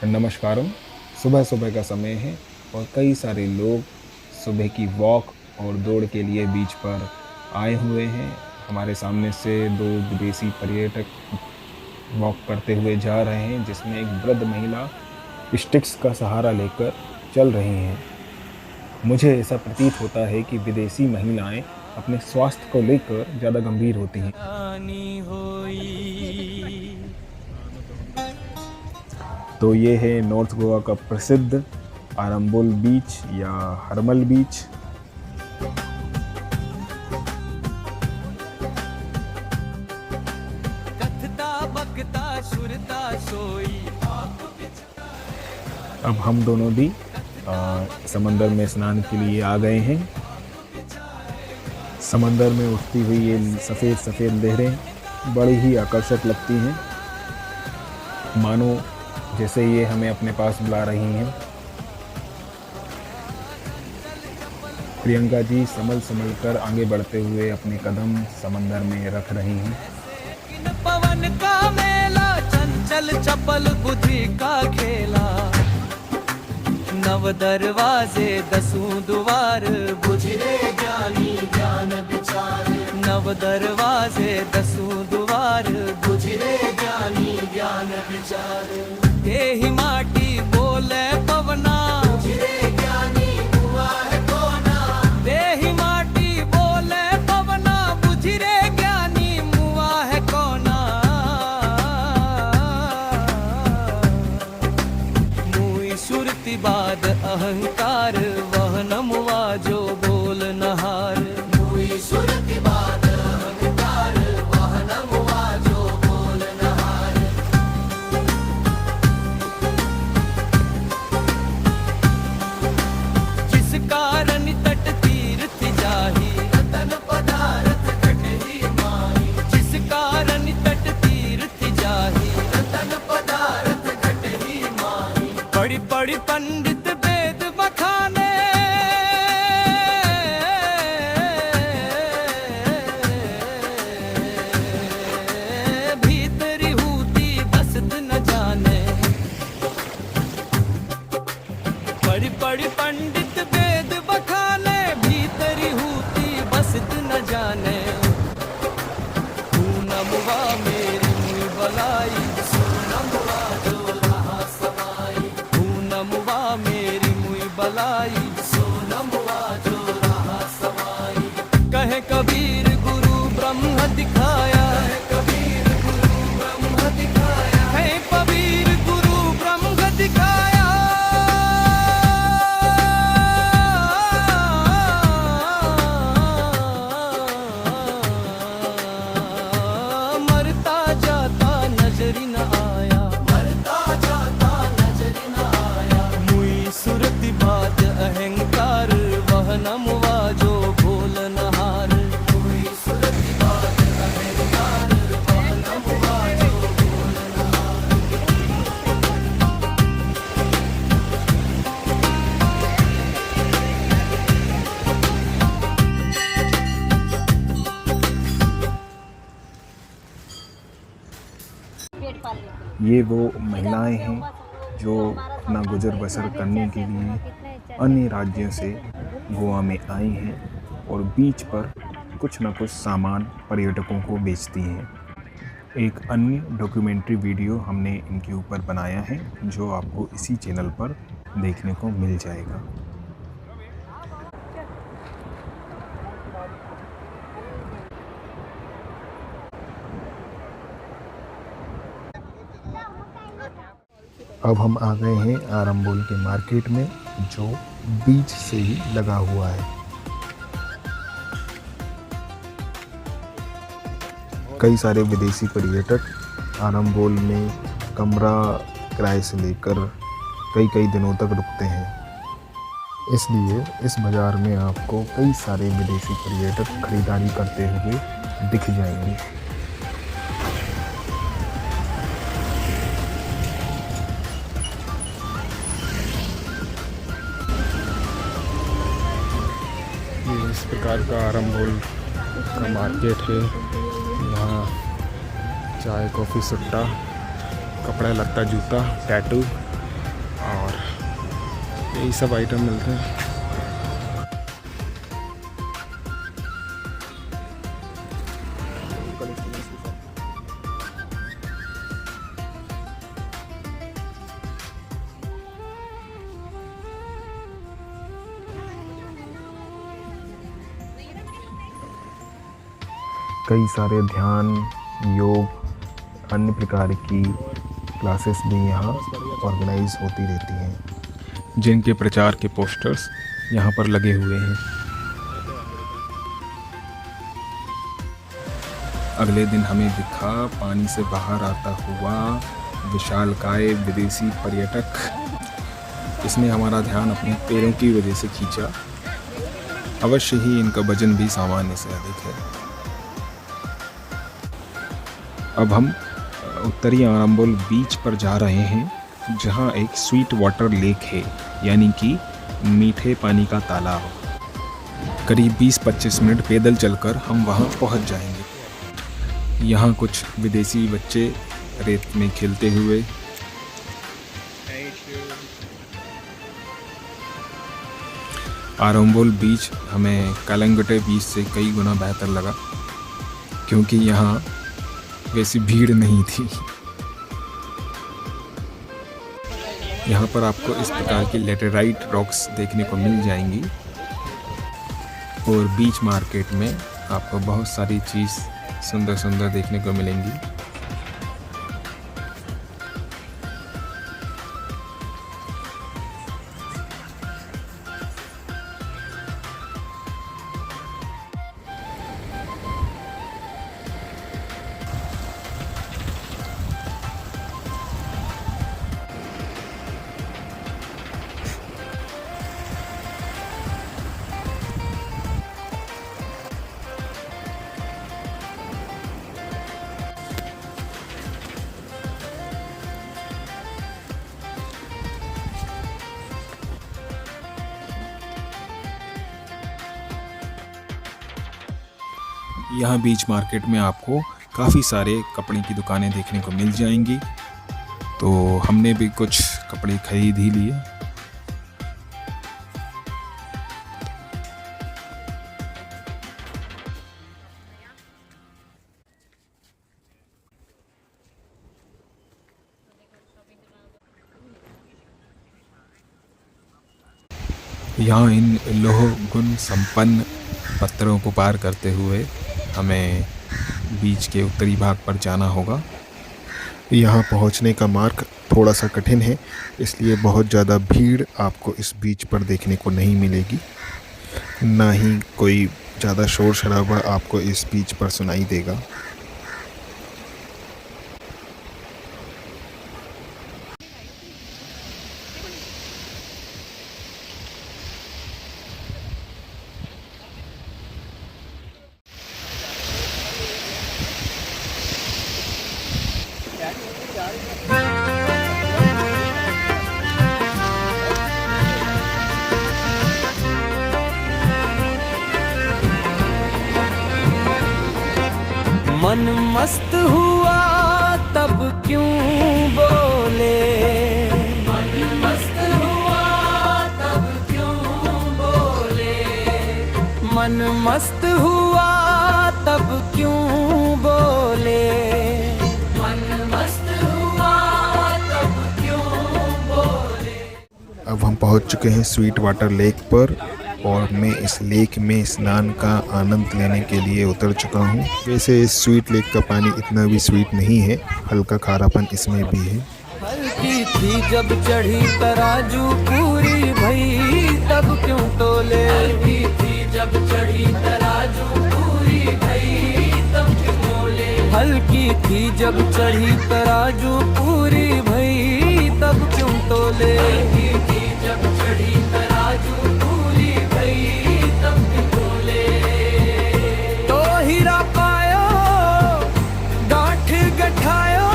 नमस्कारम। सुबह सुबह का समय है और कई सारे लोग सुबह की वॉक और दौड़ के लिए बीच पर आए हुए हैं। हमारे सामने से दो विदेशी पर्यटक वॉक करते हुए जा रहे हैं, जिसमें एक वृद्ध महिला स्टिक्स का सहारा लेकर चल रही हैं। मुझे ऐसा प्रतीत होता है कि विदेशी महिलाएं अपने स्वास्थ्य को लेकर ज़्यादा गंभीर होती हैं। तो ये है नॉर्थ गोवा का प्रसिद्ध आरंबोल बीच या हरमल बीच। अब हम दोनों भी समंदर में स्नान के लिए आ गए हैं। समंदर में उठती हुई ये सफ़ेद सफ़ेद लहरें बड़ी ही आकर्षक लगती हैं, मानो जैसे ये हमें अपने पास बुला रही हैं। प्रियंका जी संभल संभल कर आगे बढ़ते हुए अपने कदम समंदर में रख रही हैं। पवन का मेला, चंचल चपल बुद्धि का खेला, नव दरवाजे दसों द्वार बुझे ज्ञानी ज्ञान विचार, नव दरवाजे दसों द्वार बुझे ज्ञानी ज्ञान विचार। देहि माटी बोले पवना, बुझे ज्ञानी हुआ है कोना, देहि माटी बोले पवना, बुझे ज्ञानी हुआ है कोना। मुई सुरति बाद अहंकार, वह नमुआ जो बोल नहार। मुई सुरति बाद अहंकार, वह नमुआ जो बोल नहार। जिस कारण तट तीर्थ जाही, रतन पदार्थ घट ही माही। जिस कारण तट तीर्थ जाही, रतन पदार्थ घट ही माही। पढ़ी पढ़ी पंडित वेद बखाने, भीतरी हूती बसत न जाने। पढ़ी पढ़ी पंडित वेद बखाने, भीतरी हूती बसत न जाने। तू नमुआ मेरी मुई बलाई, नमुआ जो रहा समाई। तू नमुआ मेरी मुई बलाई, सो नमुआ जो रहा समाई। कहे कबीर गुरु ब्रह्म दिखाया, कबीर गुरु ब्रह्म दिखाया, है कबीर गुरु ब्रह्म दिखाया। मरता जाता नजर न आया, मरता जाता नजर न आया। मुई सुरति बात अहंकार, वह नमुआ जो बोल नहार। मुई सुरति बात अहंकार, वह नमुआ जो बोल नहार। ये वो महिलाएं हैं जो अपना गुजर बसर करने के लिए अन्य राज्यों से गोवा में आई हैं और बीच पर कुछ न कुछ सामान पर्यटकों को बेचती हैं। एक अन्य डॉक्यूमेंट्री वीडियो हमने इनके ऊपर बनाया है, जो आपको इसी चैनल पर देखने को मिल जाएगा। अब हम आ गए हैं आरंबोल के मार्केट में, जो बीच से ही लगा हुआ है। कई सारे विदेशी पर्यटक आरंबोल में कमरा किराए से लेकर कई दिनों तक रुकते हैं। इसलिए इस बाज़ार में आपको कई सारे विदेशी पर्यटक खरीदारी करते हुए दिख जाएंगे। ये इस प्रकार का आरंबोल का मार्केट है। यहाँ चाय, कॉफ़ी, सुट्टा, कपड़ा लत्ता, जूता, टैटू यही सब आइटम मिलते हैं। कई सारे ध्यान, योग, अन्य प्रकार की क्लासेस भी यहाँ ऑर्गेनाइज होती रहती हैं, जिनके प्रचार के पोस्टर्स यहाँ पर लगे हुए हैं। अगले दिन हमें दिखा पानी से बाहर आता हुआ विशालकाय विदेशी पर्यटक। इसने हमारा ध्यान अपने पैरों की वजह से खींचा। अवश्य ही इनका वजन भी सामान्य से अधिक है। अब हम उत्तरी आरंबोल बीच पर जा रहे हैं, जहां एक स्वीट वाटर लेक है, यानी कि मीठे पानी का तालाब। करीब 20-25 मिनट पैदल चलकर हम वहां पहुंच जाएंगे। यहाँ कुछ विदेशी बच्चे रेत में खेलते हुए, आरंबोल बीच हमें कालंगुटे बीच से कई गुना बेहतर लगा, क्योंकि यहाँ वैसी भीड़ नहीं थी। यहाँ पर आपको इस प्रकार की लेटेराइट रॉक्स देखने को मिल जाएंगी, और बीच मार्केट में आपको बहुत सारी चीज़ सुंदर सुंदर देखने को मिलेंगी। यहाँ बीच मार्केट में आपको काफ़ी सारे कपड़े की दुकानें देखने को मिल जाएंगी, तो हमने भी कुछ कपड़े खरीद ही लिए। यहाँ इन लोह गुण संपन्न पत्थरों को पार करते हुए हमें बीच के उत्तरी भाग पर जाना होगा। यहाँ पहुँचने का मार्ग थोड़ा सा कठिन है, इसलिए बहुत ज़्यादा भीड़ आपको इस बीच पर देखने को नहीं मिलेगी। ना ही कोई ज़्यादा शोर शराबा आपको इस बीच पर सुनाई देगा। मन मस्त हुआ तब क्यों बोले, मन मस्त हुआ तब क्यों बोले, मन मस्त हुआ तब क्यों बोले, मन मस्त हुआ तब क्यों बोले। अब हम पहुंच चुके हैं स्वीट वाटर लेक पर, और मैं इस लेक में स्नान का आनंद लेने के लिए उतर चुका हूँ। वैसे इस स्वीट लेक का पानी इतना भी स्वीट नहीं है, हल्का खारापन इसमें भी है। हल्की थी जब चढ़ी तराजू पूरी भई तब क्यों तोले, हल्की थी जब चढ़ी तराजू पूरी भई तब क्यों तोले, हल्की थी जब चढ़ी तराजू पूरी भई तब क्यों तोले, हल्की थी जब चढ़ी तराजू पूरी भई तब क्यों तोले। तो हीरा पायो गांठ गठायो,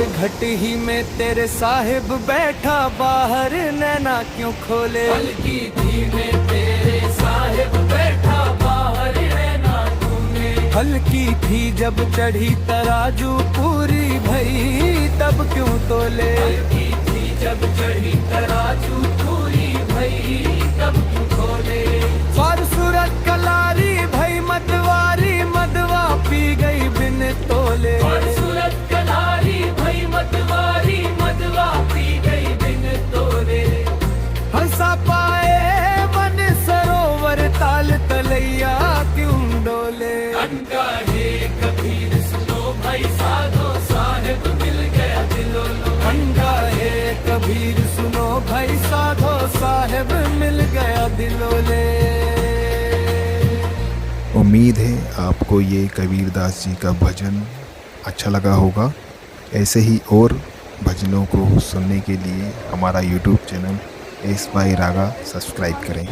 घट ही में तेरे साहिब बैठा बाहर नैना क्यों खोले। हल्की थी में तेरे साहिब बैठा बाहर नैना तूने। हल्की थी जब चढ़ी तराजू पूरी भई तब क्यों तोले। हल्की थी जब चढ़ी तराजू पूरी भई तब क्यों खोले। पर सूरत कलारी भई मतवारी मदवा पी गई बिन तोले। पर सूरत कलारी भई मतवारी मदवा पी गई बिन तोले। हंसा पाए वन सरोवर ताल तलैया क्यों डोले। अनका है कबीर सुनो भाई साधो साहिब मिल गया दिलोलो। अनका है कबीर सुनो भाई साधो साहिब मिल गया दिलोले। उम्मीद है आपको ये कबीरदास जी का भजन अच्छा लगा होगा। ऐसे ही और भजनों को सुनने के लिए हमारा YouTube channel S by Raga subscribe करें।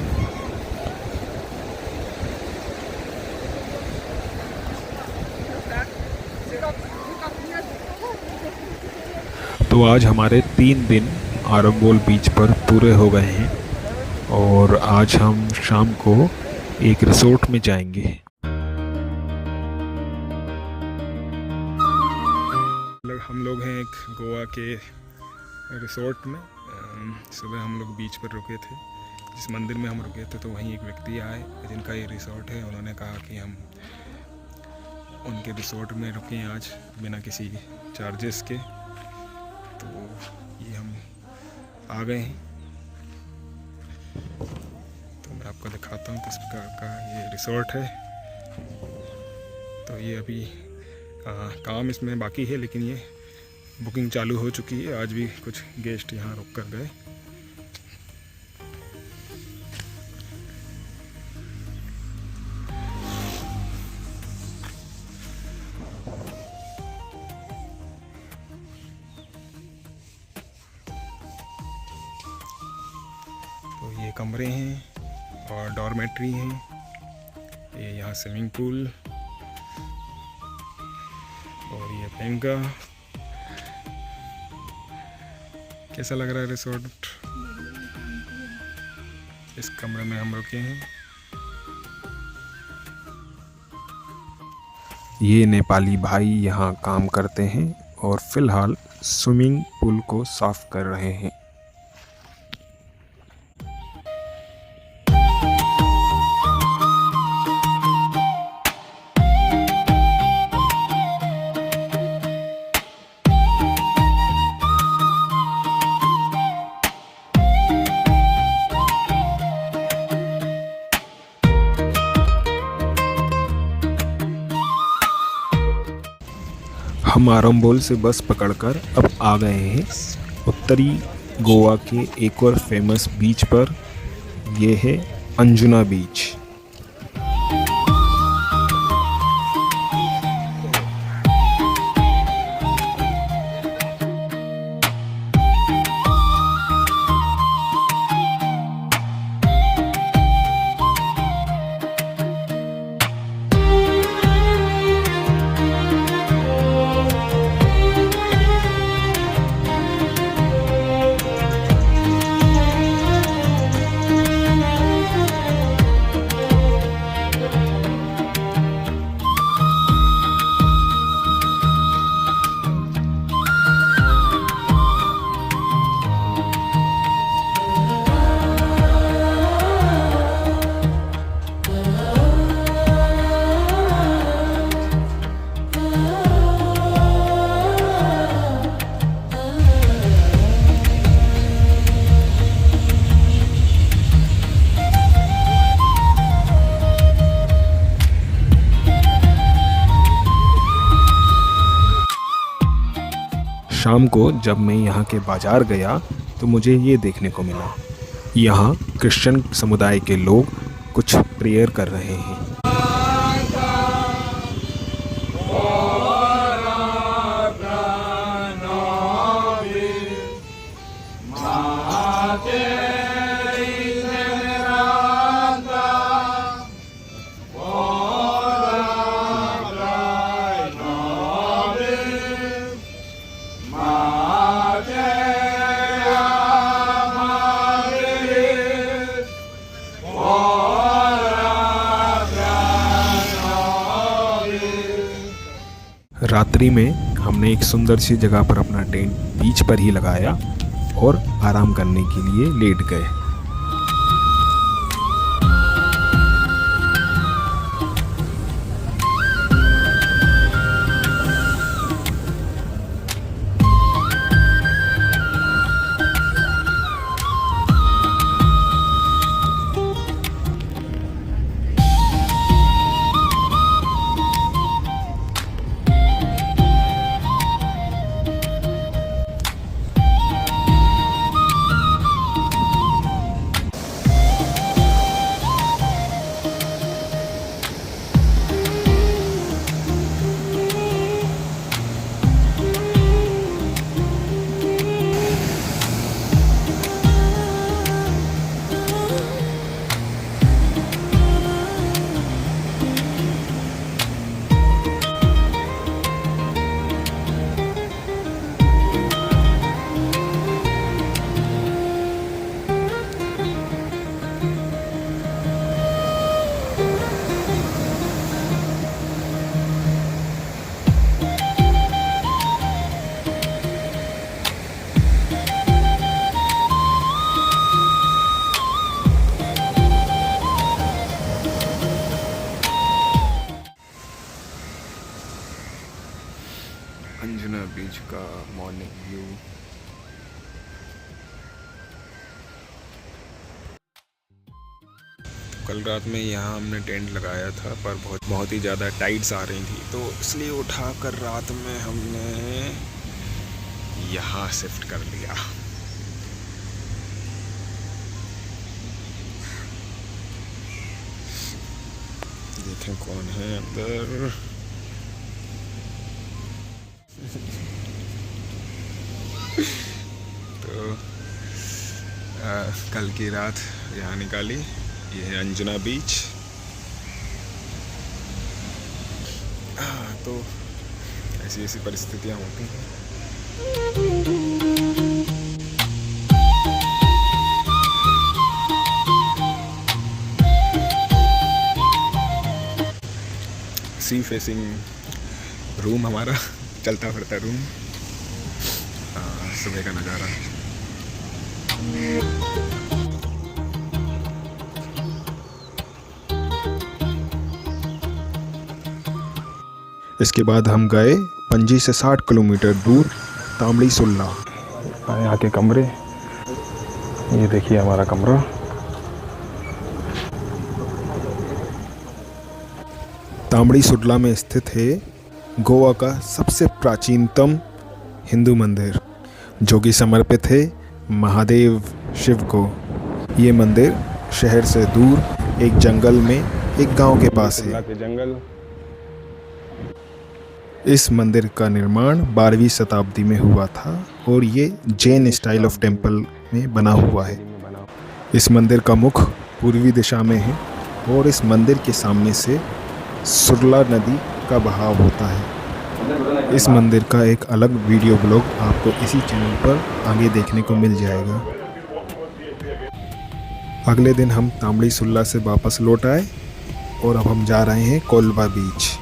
तो आज हमारे 3 दिन आरंबोल बीच पर पूरे हो गए हैं और आज हम शाम को एक रिसोर्ट में जाएंगे। हम लोग हैं एक गोवा के रिसोर्ट में। सुबह हम लोग बीच पर रुके थे। जिस मंदिर में हम रुके थे तो वहीं एक व्यक्ति आए जिनका ये रिसोर्ट है। उन्होंने कहा कि हम उनके रिसोर्ट में रुकें आज बिना किसी चार्जेस के। तो ये हम आ गए हैं। तो मैं आपको दिखाता हूँ किस प्रकार का ये रिसोर्ट है। तो ये अभी काम इसमें बाकी है लेकिन ये बुकिंग चालू हो चुकी है। आज भी कुछ गेस्ट यहाँ रुक कर गए। तो ये कमरे हैं और डॉर्मेट्री हैं। ये यहाँ स्विमिंग पूल और ये लहंगा। कैसा लग रहा है रिसोर्ट? इस कमरे में हम रुके हैं। ये नेपाली भाई यहाँ काम करते हैं और फिलहाल स्विमिंग पूल को साफ कर रहे हैं। हम आरंबोल से बस पकड़कर अब आ गए हैं उत्तरी गोवा के एक और फेमस बीच पर। ये है अंजुना बीच। शाम को जब मैं यहाँ के बाज़ार गया तो मुझे ये देखने को मिला। यहाँ क्रिश्चियन समुदाय के लोग कुछ प्रेयर कर रहे हैं। रात्रि में हमने एक सुंदर सी जगह पर अपना टेंट बीच पर ही लगाया और आराम करने के लिए लेट गए। अंजुना बीच का मॉर्निंग व्यू। कल रात में यहाँ हमने टेंट लगाया था, पर बहुत ही ज़्यादा टाइड्स आ रही थी, तो इसलिए उठाकर रात में हमने यहाँ शिफ्ट कर लिया। देखें कौन है अंदर। तो कल की रात यहाँ निकाली। ये है अंजुना बीच। तो ऐसी ऐसी परिस्थितियाँ होती हैं। सी फेसिंग रूम हमारा, चलता फिरता रूम। सुबह का नज़ारा। इसके बाद हम गए पणजी से 60 किलोमीटर दूर तांबड़ी सुल्ला। यहाँ के कमरे, ये देखिए हमारा कमरा। तांबड़ी सुल्ला में स्थित है गोवा का सबसे प्राचीनतम हिंदू मंदिर, जो कि समर्पित है महादेव शिव को। ये मंदिर शहर से दूर एक जंगल में एक गांव के पास है। इस मंदिर का निर्माण 12वीं शताब्दी में हुआ था और ये जैन स्टाइल ऑफ टेम्पल में बना हुआ है। इस मंदिर का मुख पूर्वी दिशा में है और इस मंदिर के सामने से सुरला नदी का बहाव होता है। इस मंदिर का एक अलग वीडियो ब्लॉग आपको इसी चैनल पर आगे देखने को मिल जाएगा। अगले दिन हम तांबड़ी सुल्ला से वापस लौट आए और अब हम जा रहे हैं कोलवा बीच।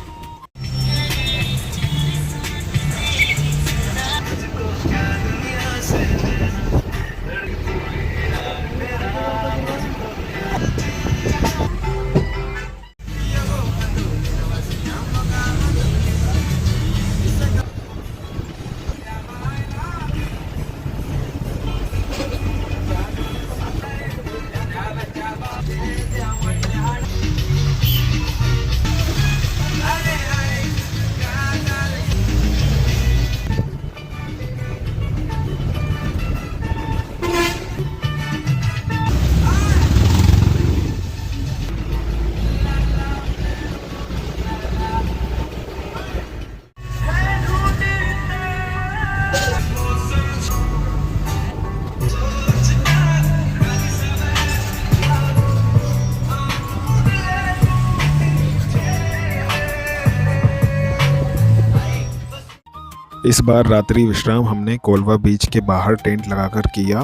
इस बार रात्रि विश्राम हमने कोलवा बीच के बाहर टेंट लगाकर किया,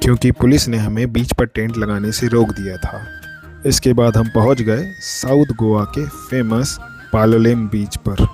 क्योंकि पुलिस ने हमें बीच पर टेंट लगाने से रोक दिया था। इसके बाद हम पहुंच गए साउथ गोवा के फेमस पालोलेम बीच पर।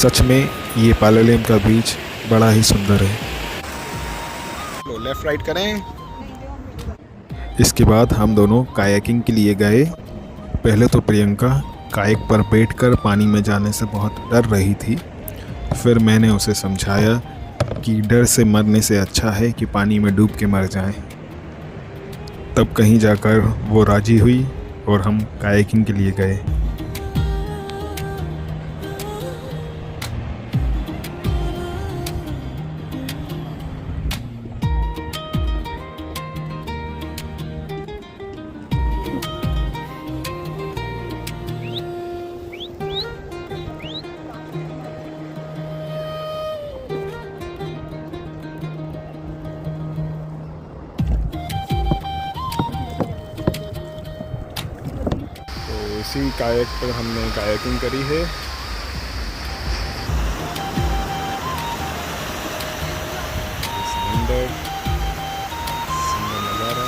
सच में ये पालोलेम का बीच बड़ा ही सुंदर है। लेफ्ट राइट करें। इसके बाद हम दोनों कायाकिंग के लिए गए। पहले तो प्रियंका कायक पर बैठकर पानी में जाने से बहुत डर रही थी। फिर मैंने उसे समझाया कि डर से मरने से अच्छा है कि पानी में डूब के मर जाएं। तब कहीं जाकर वो राजी हुई और हम कायाकिंग के लिए गए। इसी कायक पर हमने कायाकिंग करी है। समुंदर, सुंदर नज़ारा।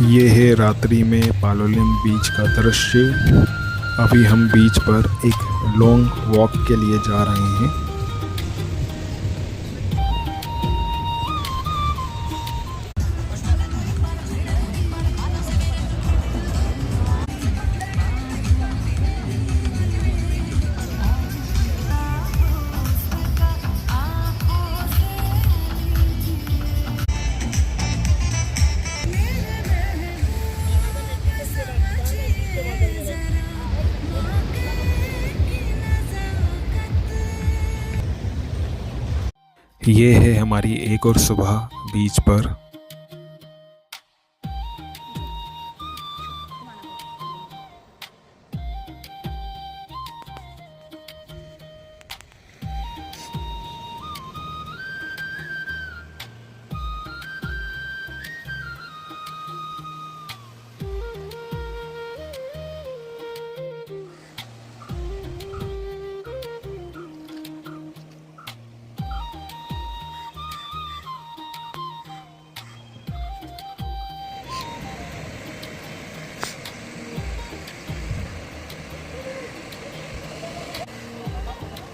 ये है रात्रि में पालोलेम बीच का दृश्य। अभी हम बीच पर एक लॉन्ग वॉक के लिए जा रहे हैं। ये है हमारी एक और सुबह बीच पर।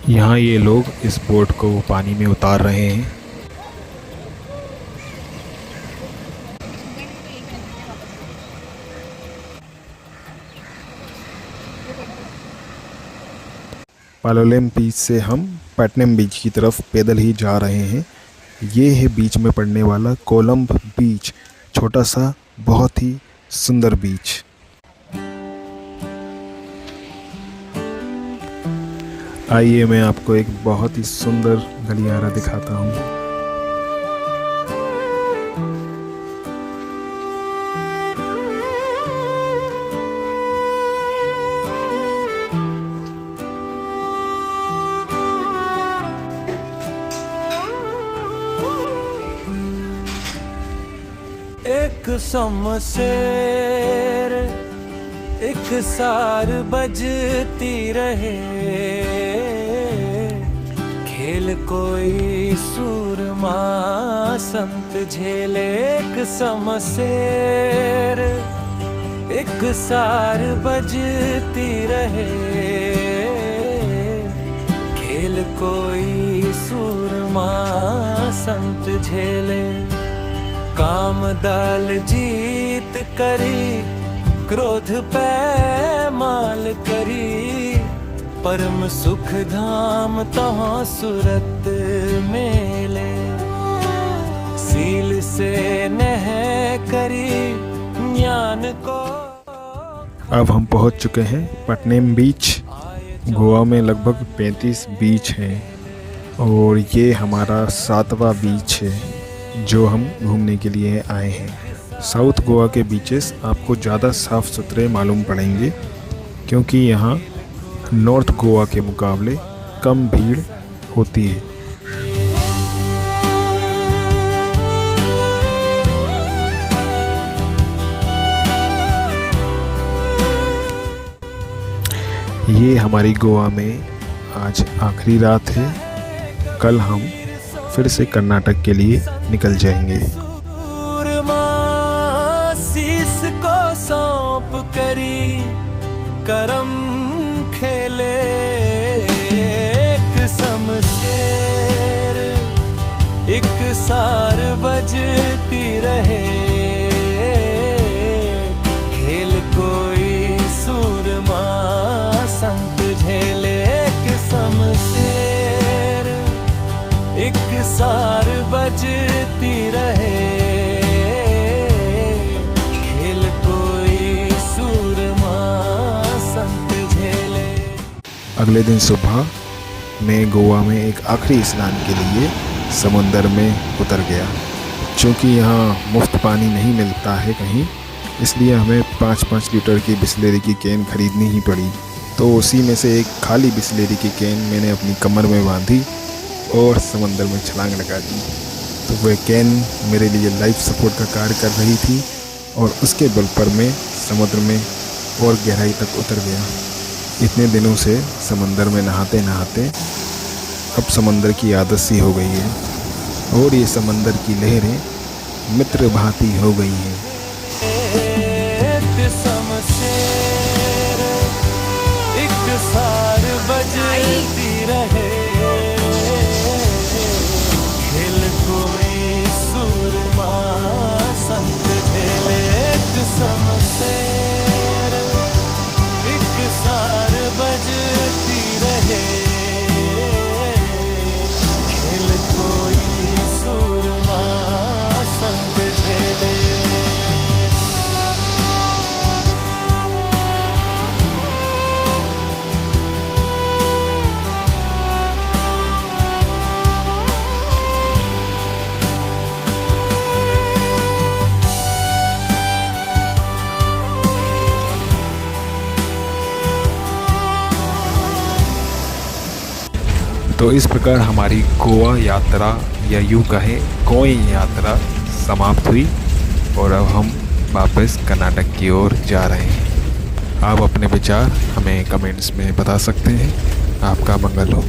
यहाँ ये लोग इस बोट को पानी में उतार रहे हैं। पालोलेम बीच से हम पैटनम बीच की तरफ पैदल ही जा रहे हैं। ये है बीच में पड़ने वाला कोलंब बीच, छोटा सा बहुत ही सुंदर बीच। आइए मैं आपको एक बहुत ही सुंदर गलियारा दिखाता हूँ। एक शमशेर एक सार बजती रहे, खेल कोई सूरमा संत झेले। एक शमशेर एक सार बजती रहे, खेल कोई सूरमा संत झेले। काम दल जीत करी, क्रोध पे माल करी, परम सुख धाम तहाँ सुरत मेले। सील से नह करी ज्ञान को। अब हम पहुंच चुके हैं पैटनम बीच। गोवा में लगभग 35 बीच हैं और ये हमारा 7वां बीच है जो हम घूमने के लिए आए हैं। साउथ गोवा के बीचेस आपको ज़्यादा साफ़ सुथरे मालूम पड़ेंगे क्योंकि यहाँ नॉर्थ गोवा के मुकाबले कम भीड़ होती है। ये हमारी गोवा में आज आखिरी रात है। कल हम फिर से कर्नाटक के लिए निकल जाएंगे। शीस करम खेले एक शमशेर एक सार बजती रहे खेल कोई सूरमा संत झेले एक शमशेर एक सार बजती रहे खेल कोई सूरमा संत झेले। अगले दिन सुबह मैं गोवा में एक आखिरी स्नान के लिए समुंदर में उतर गया। क्योंकि यहाँ मुफ्त पानी नहीं मिलता है कहीं, इसलिए हमें 5-5 लीटर की बिस्लेरी की कैन खरीदनी ही पड़ी। तो उसी में से एक खाली बिस्लेरी की कैन मैंने अपनी कमर में बांधी और समंदर में छलांग लगा दी। तो वह कैन मेरे लिए लाइफ सपोर्ट का कार्य कर रही थी और उसके बल पर मैं समुद्र में और गहराई तक उतर गया। इतने दिनों से समंदर में नहाते नहाते अब समंदर की आदत सी हो गई है और ये समंदर की लहरें मित्र भांति हो गई हैं। एक शमशेर एक सार बजती रहे खेल कोई सूरमा संत झेले एक शमशेर एक सार बजती रहे खेल कोई सूरमा संत झेले। तो इस प्रकार हमारी गोवा यात्रा या यूँ कहें गोई यात्रा समाप्त हुई और अब हम वापस कर्नाटक की ओर जा रहे हैं। आप अपने विचार हमें कमेंट्स में बता सकते हैं। आपका मंगल हो।